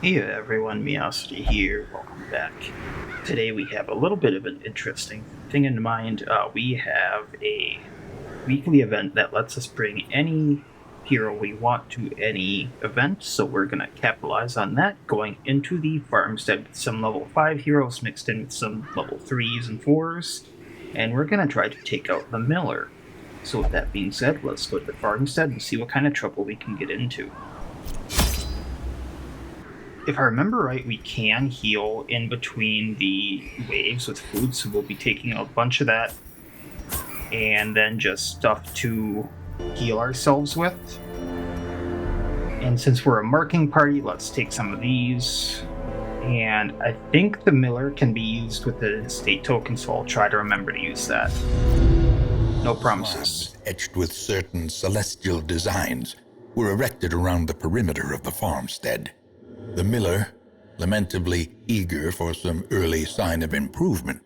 Hey everyone, Meowsity here. Welcome back. Today we have a little bit of an interesting thing in mind. We have a weekly event that lets us bring any hero we want to any event, so we're going to capitalize on that, going into the Farmstead with some level 5 heroes mixed in with some level 3s and 4s, and we're going to try to take out the Miller. So with that being said, let's go to the Farmstead and see what kind of trouble we can get into. If I remember right, we can heal in between the waves with food, so we'll be taking a bunch of that and then just stuff to heal ourselves with. And since we're a marking party, let's take some of these. And I think the Miller can be used with the state token, so I'll try to remember to use that. No promises. Etched with certain celestial designs were erected around the perimeter of the farmstead. The miller, lamentably eager for some early sign of improvement,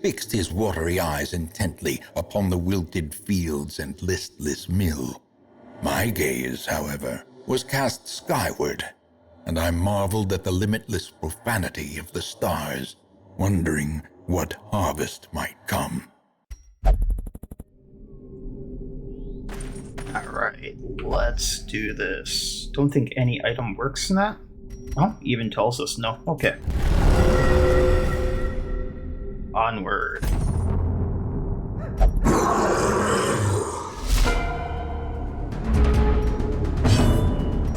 fixed his watery eyes intently upon the wilted fields and listless mill. My gaze, however, was cast skyward, and I marveled at the limitless profanity of the stars, wondering what harvest might come. Alright, let's do this. Don't think any item works in that. Oh, even tells us no. Okay. Onward.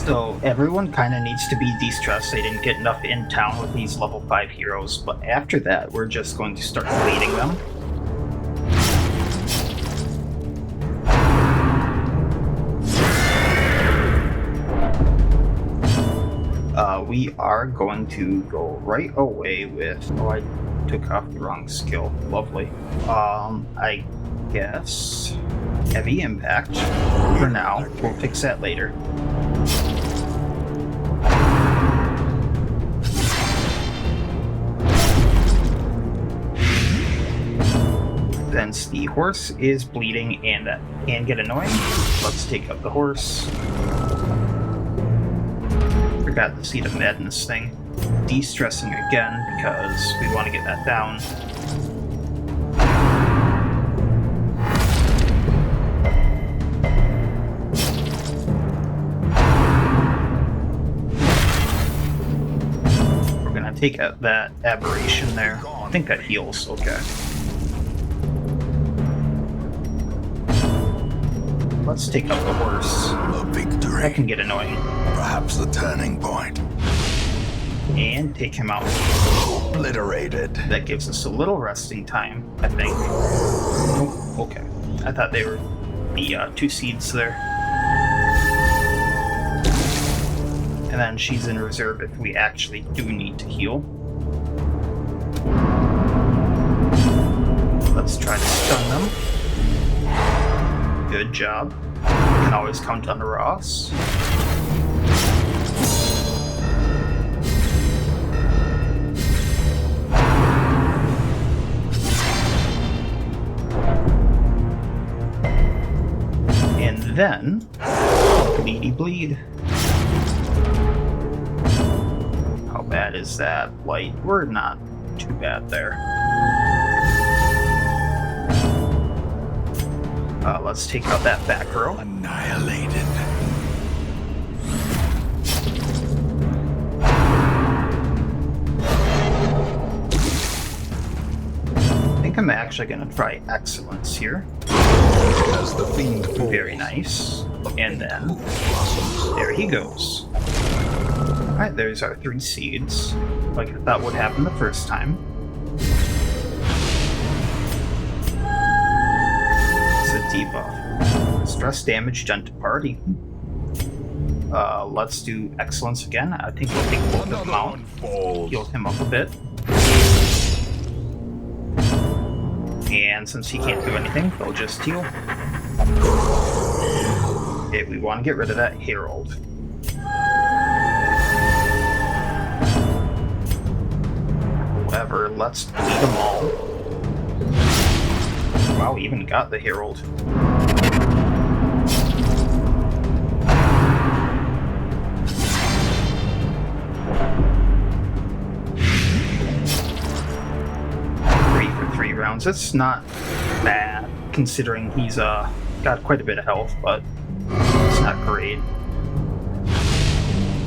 So everyone kind of needs to be de-stressed. They didn't get enough in town with these level 5 heroes, but after that we're just going to start bleeding them. We are going to go right away with... Oh, I took off the wrong skill. Lovely. I guess... Heavy Impact. For now. We'll fix that later. Since the horse is bleeding and that can get annoying, let's take out the horse. Forgot to see the madness thing. De-stressing again because we want to get that down. We're gonna take out that aberration there. I think that heals. Okay. Let's take out the horse. A victory. That can get annoying. Perhaps the turning point. And take him out. Obliterated. That gives us a little resting time, I think. Nope. Okay. I thought they were the 2 seeds there. And then she's in reserve if we actually do need to heal. Let's try to stun them. Good job. Can always count on Ross. And then, bleedy bleed. How bad is that? Light? We're not too bad there. Let's take out that back row. Annihilated. I think I'm actually going to try excellence here. As the fiend falls, Very nice. And then, there he goes. Alright, there's our 3 seeds. Like I thought would happen the first time. Debuff. Stress damage done to party. Let's do excellence again. I think we'll take both of them out. Heal him up a bit. And since he can't do anything, they'll just heal. Okay, we want to get rid of that Herald. However, let's bleed them all. Wow, we even got the Herald. knockdowns. It's not bad, considering he's got quite a bit of health, but it's not great.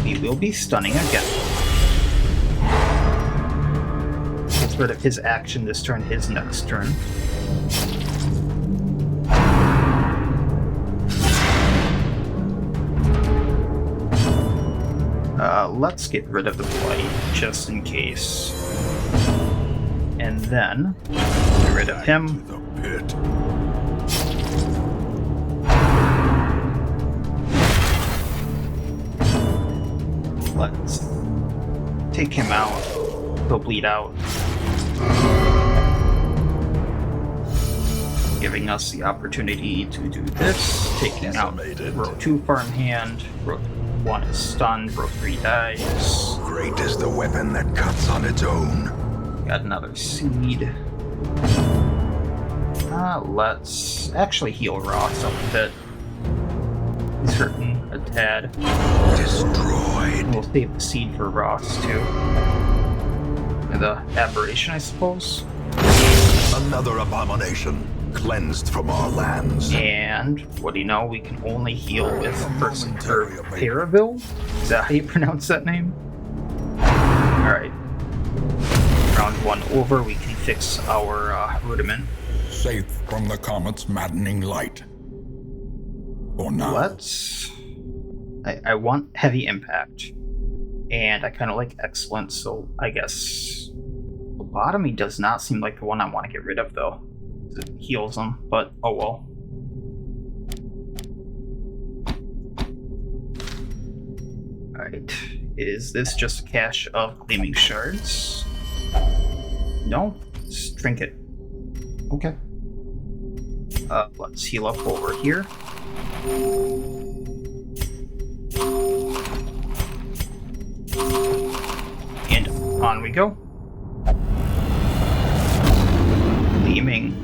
We will be stunning again. Gets rid of his action this turn, his next turn. Let's get rid of the blight, just in case. And then, get rid of him. Let's take him out. He'll bleed out. Giving us the opportunity to do this. Taking out row 2 farmhand, row 1 is stunned, row 3 dies. Great is the weapon that cuts on its own. Got another seed. Let's actually heal Ross up a bit. He's hurting a tad. Destroyed. We'll save the seed for Ross too. The aberration, I suppose. Another abomination cleansed from our lands. And what do you know? We can only heal with person Paraville? Is that how you pronounce that name? Alright. Round 1 over, we can fix our Rudiment. Safe from the comet's maddening light. For now. Let's... I want heavy impact. And I kind of like excellent, so I guess... Lobotomy does not seem like the one I want to get rid of, though. It heals them, but oh well. Alright. Is this just a cache of gleaming shards? No? Just drink it. Okay. Let's heal up over here. And on we go. Gleaming.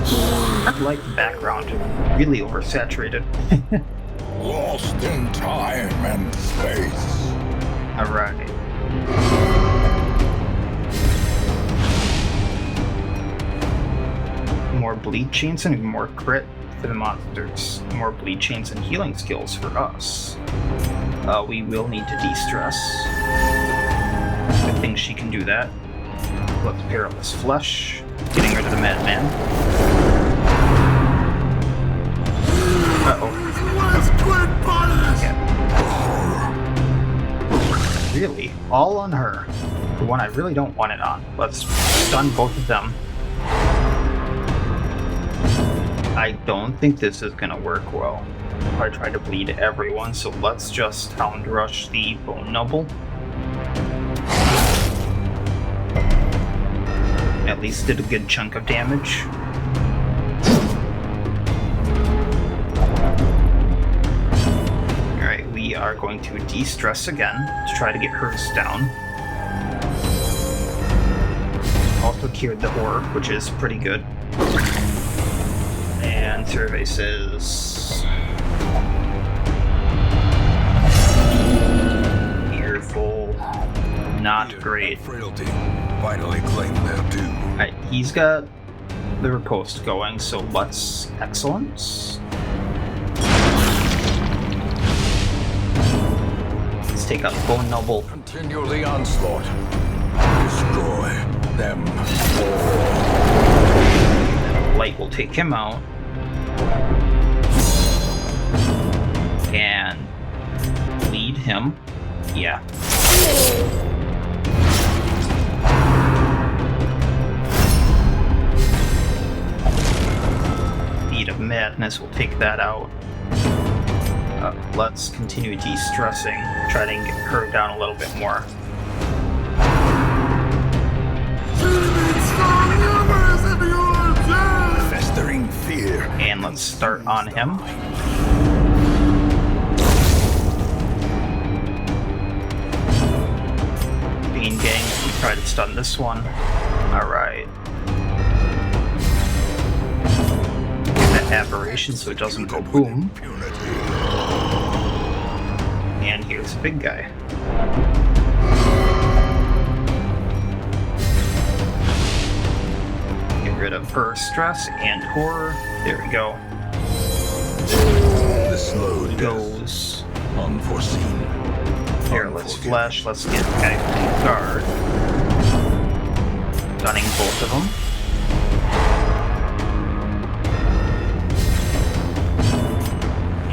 I like the background. Really oversaturated. Lost in time and space. Alright. More bleed chains and more crit for the monsters. More bleed chains and healing skills for us. We will need to de-stress. I think she can do that. Let's Perilous Flesh. Getting rid of the Madman. Uh-oh. Yeah. Really? All on her. The one I really don't want it on. Let's stun both of them. I don't think this is gonna work well. I try to bleed everyone, so let's just Hound Rush the Bone Noble. At least did a good chunk of damage. Alright, we are going to de-stress again to try to get hers down. Also cured the Orb, which is pretty good. And survey says... Earful. Not great. Frailty finally claimed their due. Alright, he's got the riposte going, so let's... Excellence. Let's take out Bone Noble. Continue the onslaught. Destroy them all. Light will take him out. And bleed him. Yeah. Beat of Madness will take that out. Let's continue de-stressing. Try to get her down a little bit more. Festering fear. And let's start on him. Bean Gang, we try to stun this one. Alright. That aberration so it doesn't go boom. And here's the big guy. rid of her stress and horror. There we go. The slow death, Goes unforeseen. Perilous Flesh. Let's get the guy from guard. Stunning both of them.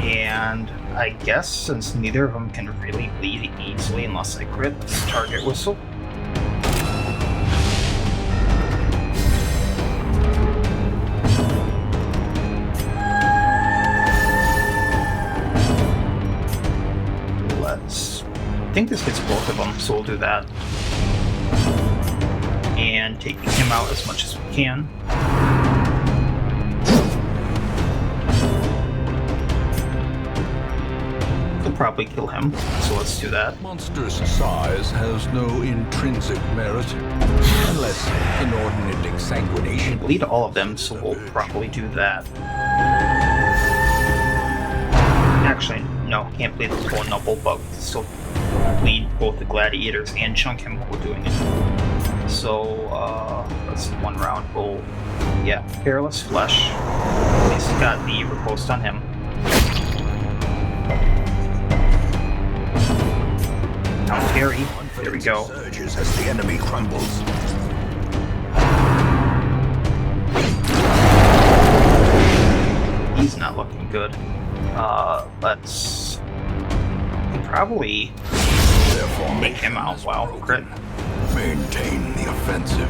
And I guess since neither of them can really bleed easily unless I crit, let's target whistle. I think this hits both of them, so we'll do that. And taking him out as much as we can. We'll probably kill him, so let's do that. Monstrous size has no intrinsic merit, unless inordinate exsanguination. Bleed all of them, so we'll probably do that. Actually, no, can't bleed the full noble, but still bleed both the gladiators and chunk him while we're doing it. So, that's one round. We'll, yeah, Perilous Flesh. At least got the riposte on him. Now Terry, there we go. Surges as the enemy crumbles. He's not looking good. Let's probably make him out. Wow, crit. Maintain the offensive.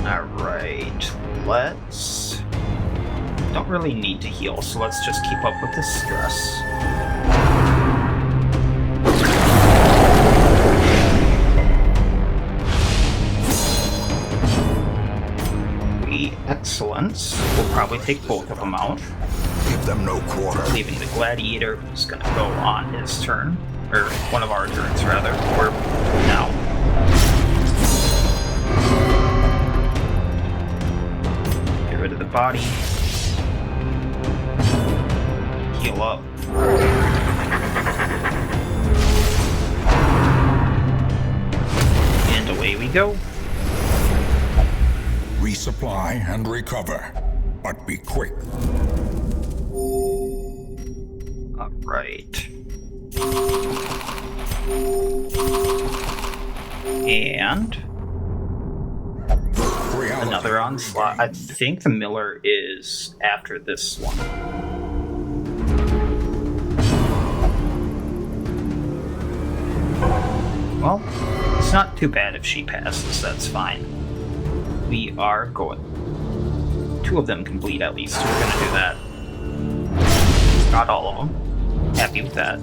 Alright, let's... Don't really need to heal, so let's just keep up with the stress. Excellent. We'll probably take both of them out. Give them no quarter. Leaving the gladiator, who's gonna go on his turn. Or one of our turns, rather. Or now. Get rid of the body. Heal up. And away we go. Resupply and recover, but be quick. Alright. And another onslaught. I think the Miller is after this one. Well, it's not too bad if she passes, that's fine. We are going. Two of them can bleed at least, so we're gonna do that. Not all of them. Happy with that.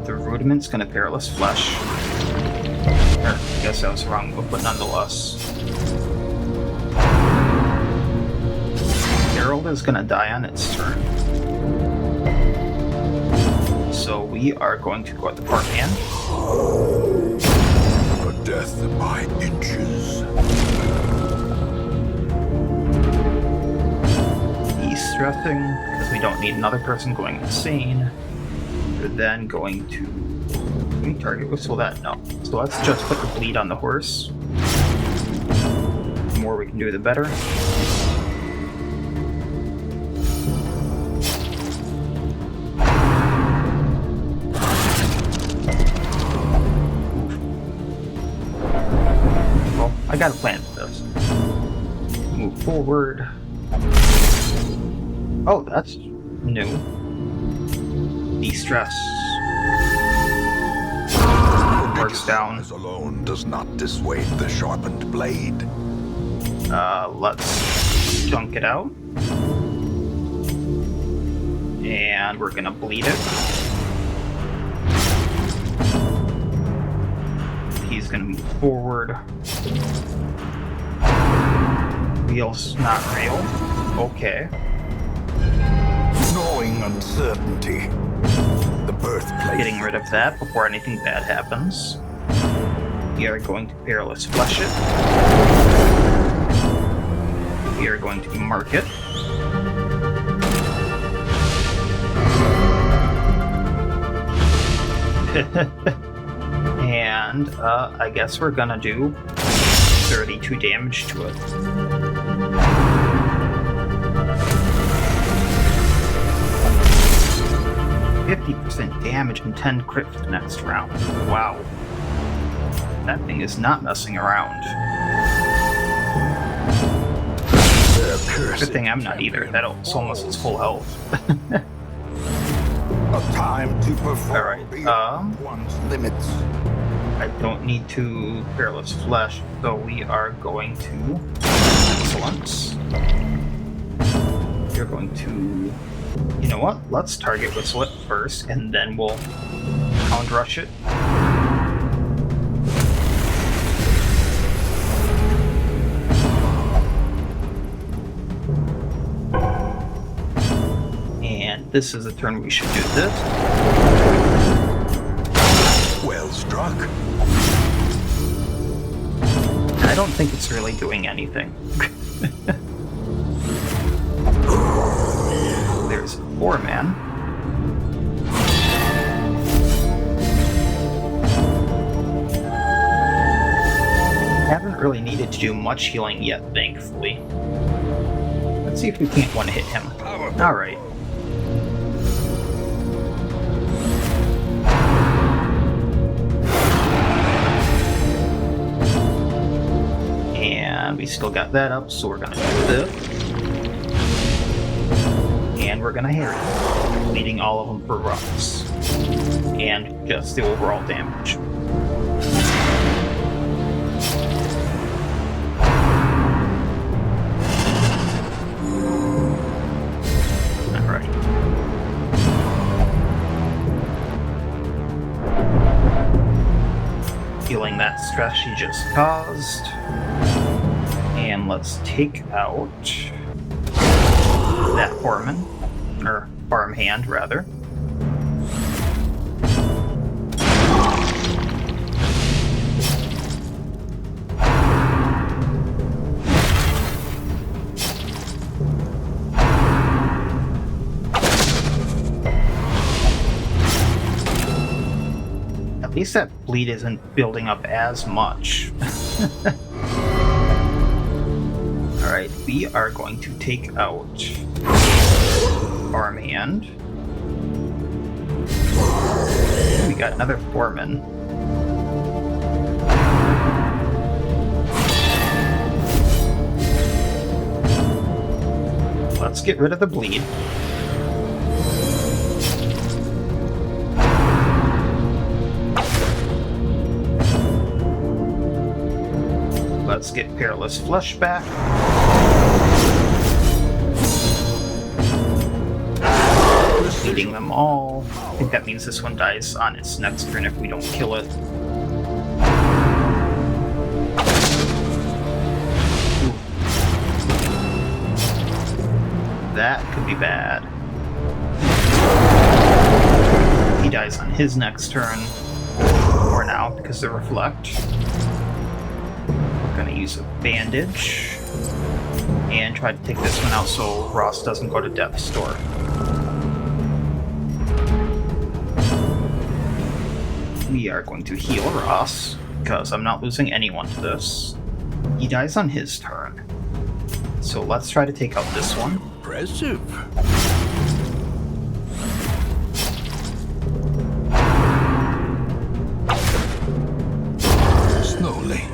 The Rudiment's gonna Perilous Flesh. Or, I guess I was wrong, but nonetheless. Herald is gonna die on its turn. So we are going to go at the part hand. A death by inches. He's stressing because we don't need another person going insane. We're then going to... Can we target whistle that? No. So let's just put the bleed on the horse. The more we can do, the better. Well, I got a plan for this. Move forward. Oh, that's new. De-stress. Works down. Alone does not dissuade the sharpened blade. Let's chunk it out. And we're gonna bleed it. He's gonna move forward. Wheels not real. Okay. Gnawing uncertainty. The birthplace. Getting rid of that before anything bad happens. We are going to Perilous Flesh it. We are going to mark it. And I guess we're gonna do 32 damage to it. %, damage and 10 crit for the next round. Wow. That thing is not messing around. Good thing I'm not either. That's almost its full health. A time to perform Alright, one's limits. I don't need to Perilous Flesh, so we are going to... Excellent. You're going to... You know what? Let's target Whistle it first, and then we'll Hound Rush it. And this is the turn we should do this. Well struck. I don't think it's really doing anything. There's a 4-man. Haven't really needed to do much healing yet, thankfully. Let's see if we can't one-hit him. Alright. And we still got that up, so we're gonna do this. And we're gonna harry, leading all of them for rocks. And just the overall damage. Alright. Healing that stress she just caused. And let's take out that foreman, or farmhand rather. At least that bleed isn't building up as much. Alright, we are going to take out farmhand. We got another foreman. Let's get rid of the bleed. Let's get Perilous Flesh back. Leading them all. I think that means this one dies on its next turn if we don't kill it. Ooh. That could be bad. He dies on his next turn. Or now, because they reflect. We're gonna use a bandage. And try to take this one out so Ross doesn't go to Death's Door. We are going to heal Ross, because I'm not losing anyone to this. He dies on his turn. So let's try to take out this one. Impressive. Slowly,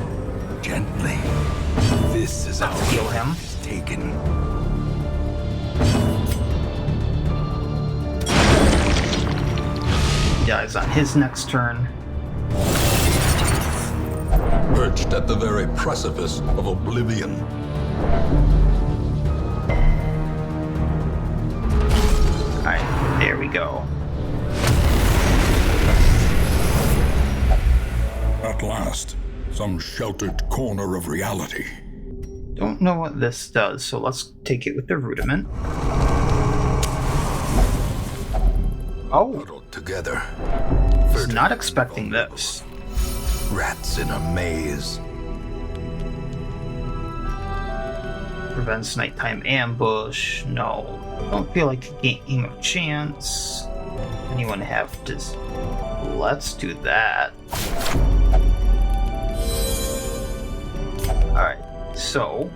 gently. This is how Heal him. it's taken. He dies on his next turn. Perched at the very precipice of oblivion. Alright, there we go. At last, some sheltered corner of reality. Don't know what this does, so let's take it with the Rudiment. Oh, Huddled together. was not expecting this. Rats in a maze. Prevents nighttime ambush. No. Don't feel like a game of chance. Anyone have Let's do that. Alright, so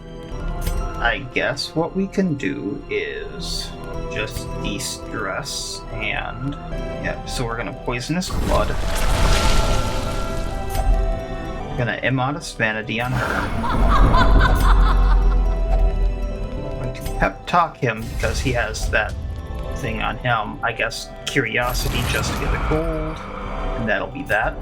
I guess what we can do is just de-stress and yeah, so we're gonna poisonous blood. Gonna immodest vanity on her. Going to pep talk him because he has that thing on him. I guess curiosity just to get the gold, and that'll be that.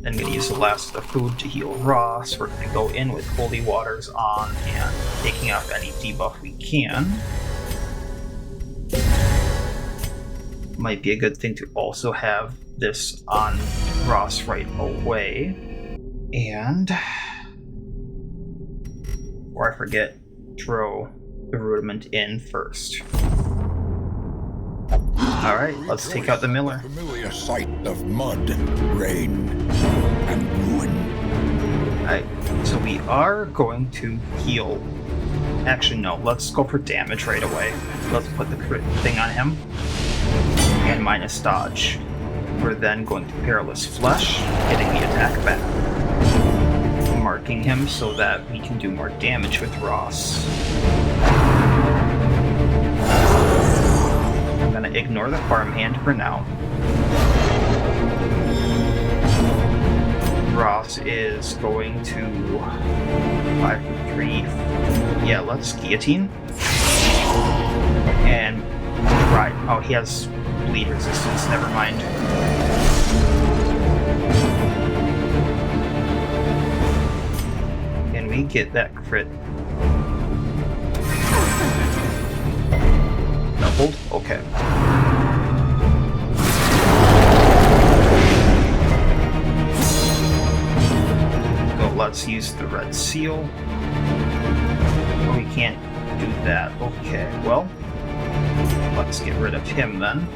Then gonna use the last of the food to heal Ross. We're gonna go in with holy waters on and taking off any debuff we can. Might be a good thing to also have this on Ross right away. And before I forget, throw the Rudiment in first. Alright, let's take out the Miller. Familiar sight of mud, rain, and ruin. Alright, so we are going to heal. Actually, no, let's go for damage right away. Let's put the crit thing on him. And minus dodge. We're then going to Perilous Flesh, getting the attack back. Marking him so that we can do more damage with Ross. I'm gonna ignore the farmhand for now. Ross is going to 5 for 3. Yeah, let's guillotine. And right. Oh, he has bleed resistance, never mind. Can we get that crit? Doubled? Okay. So let's use the red seal. Oh, we can't do that. Okay, well, let's get rid of him then.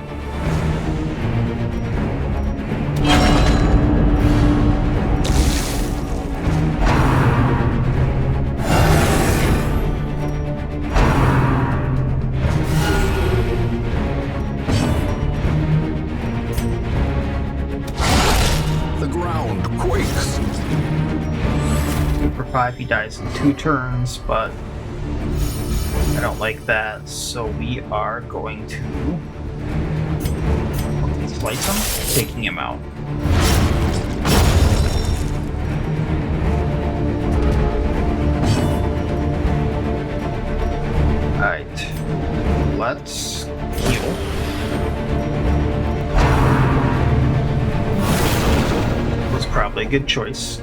The ground quakes. 2 for 5, he dies in 2 turns, but I don't like that, so we are going to slice him, taking him out. Alright, let's heal. Was probably a good choice.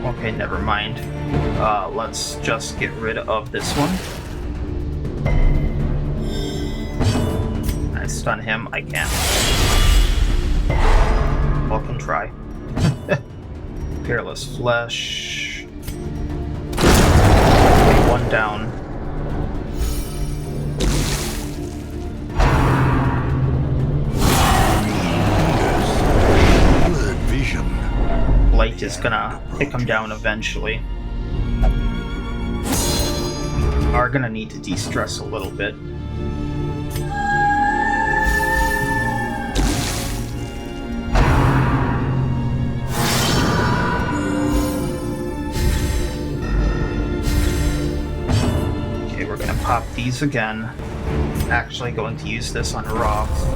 Okay, never mind. Let's just get rid of this one. I stun him, I can't. Well, can try. Perilous Flesh. Okay, 1 down. Light is gonna pick him down eventually. Are gonna need to de-stress a little bit. Okay, we're gonna pop these again. Actually going to use this on Wraith.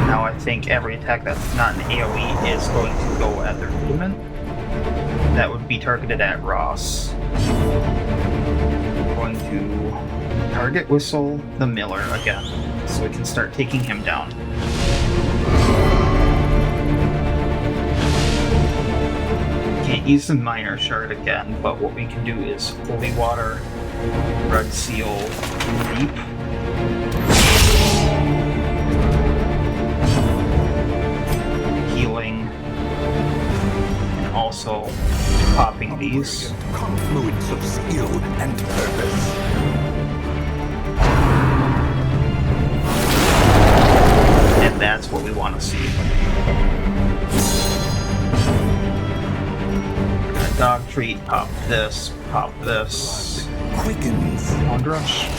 Now I think every attack that's not an AoE is going to go at the Rudiment. That would be targeted at Ross. I'm going to target whistle the Miller again, so we can start taking him down. Can't use the minor shard again, but what we can do is holy water, red seal, reap. Healing, and also popping these. Confluence of skill and purpose. And that's what we want to see. A dog treat, pop this, Quickens. Onrush.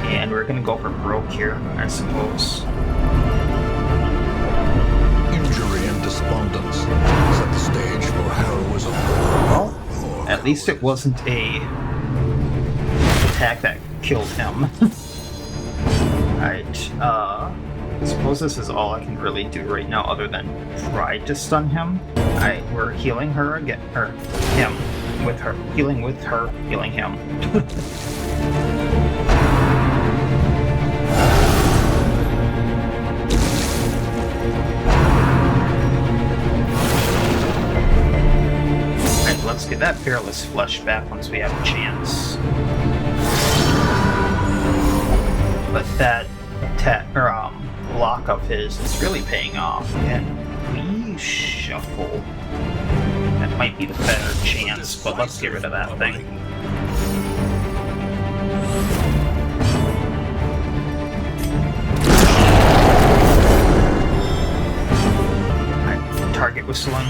And we're gonna go for broke here, I suppose. Injury and despondence set the stage for heroism. Well, at least it wasn't a attack that killed him. Alright, I suppose this is all I can really do right now other than try to stun him. Alright, we're healing her again, or him, with her. Healing with her, healing him. Alright, let's get that Fearless Flesh back once we have a chance. But that block of his is really paying off. And we shuffle. That might be the better chance, but let's get rid of that thing. Alright, target whistling.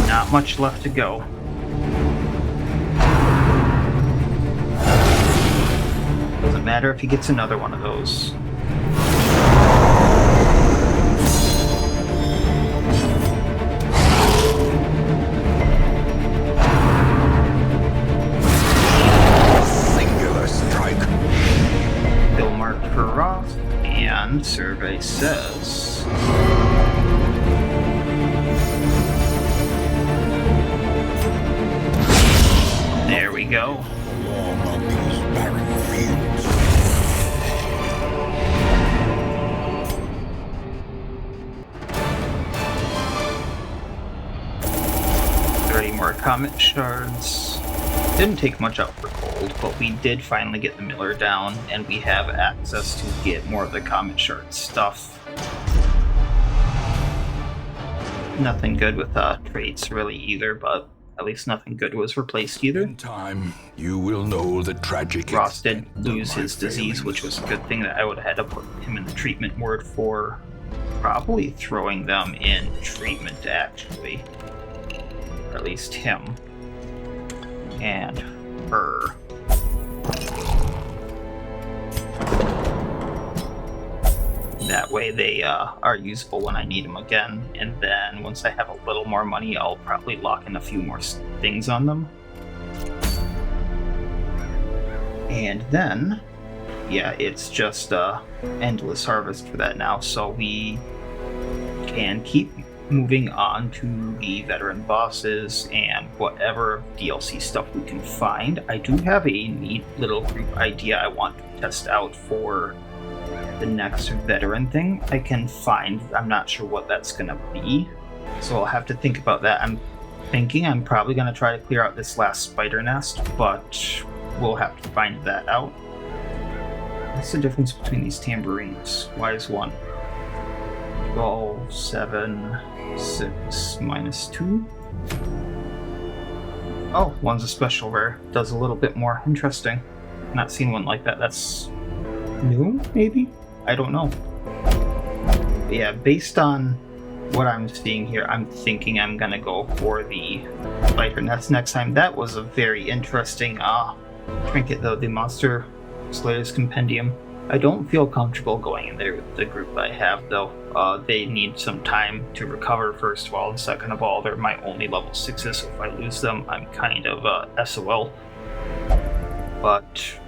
Not much left to go. Doesn't matter if he gets another one of those. Singular strike. Bill marked for Roth, and survey says. There we go. Along on these barren fields. 30 more comet shards. Didn't take much out for cold, but we did finally get the Miller down, and we have access to get more of the comet shard stuff. Nothing good with traits really either, but at least nothing good was replaced either. In time, you will know the tragic. Ross did extent lose of my his disease, failings. which was a good thing that I would have had to put him in the treatment ward for probably throwing them in treatment, actually. Or at least him. And her. That way they are usable when I need them again, and then once I have a little more money, I'll probably lock in a few more things on them. And then, yeah, it's just endless harvest for that now, so we can keep moving on to the veteran bosses and whatever DLC stuff we can find. I do have a neat little group idea I want to test out for the next veteran thing I can find. I'm not sure what that's gonna be, so I'll have to think about that. I'm thinking I'm probably gonna try to clear out this last spider nest, but we'll have to find that out. What's the difference between these tambourines? Why is one 12, 7, 6, -2? Oh, one's a special rare. Does a little bit more. Interesting. Not seen one like that. That's new, maybe? I don't know. But yeah, based on what I'm seeing here, I'm thinking I'm gonna go for the spider nest next time. That was a very interesting trinket, though, the Monster Slayer's Compendium. I don't feel comfortable going in there with the group I have, though. They need some time to recover, first of all, and second of all, they're my only level 6s, so if I lose them, I'm kind of SOL. But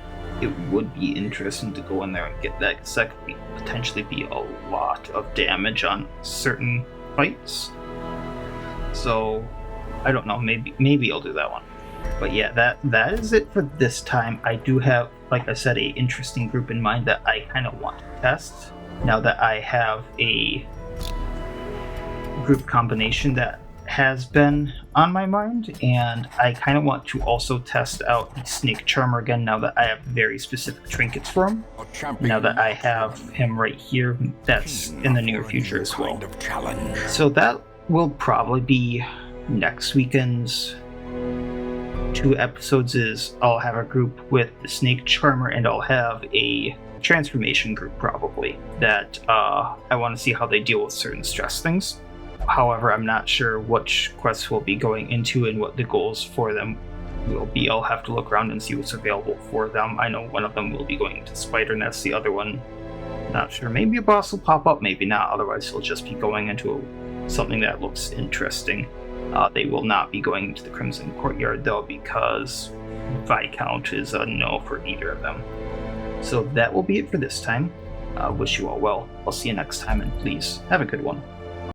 it would be interesting to go in there and get that, because that could potentially be a lot of damage on certain fights. So, I don't know, maybe I'll do that one. But yeah, that is it for this time. I do have like I said, a interesting group in mind that I kind of want to test. Now that I have a group combination that has been on my mind, and I kind of want to also test out the Snake Charmer again now that I have very specific trinkets for him. Now that I have him right here, that's in the near future as well. So that will probably be next weekend's 2 episodes. Is I'll have a group with the Snake Charmer, and I'll have a transformation group probably that I want to see how they deal with certain stress things. However, I'm not sure which quests we'll be going into and what the goals for them will be. I'll have to look around and see what's available for them. I know one of them will be going to Spider Nest, the other one, not sure. Maybe a boss will pop up, maybe not. Otherwise, he'll just be going into something that looks interesting. They will not be going into the Crimson Courtyard, though, because Viscount is a no for either of them. So that will be it for this time. Wish you all well. I'll see you next time, and please have a good one.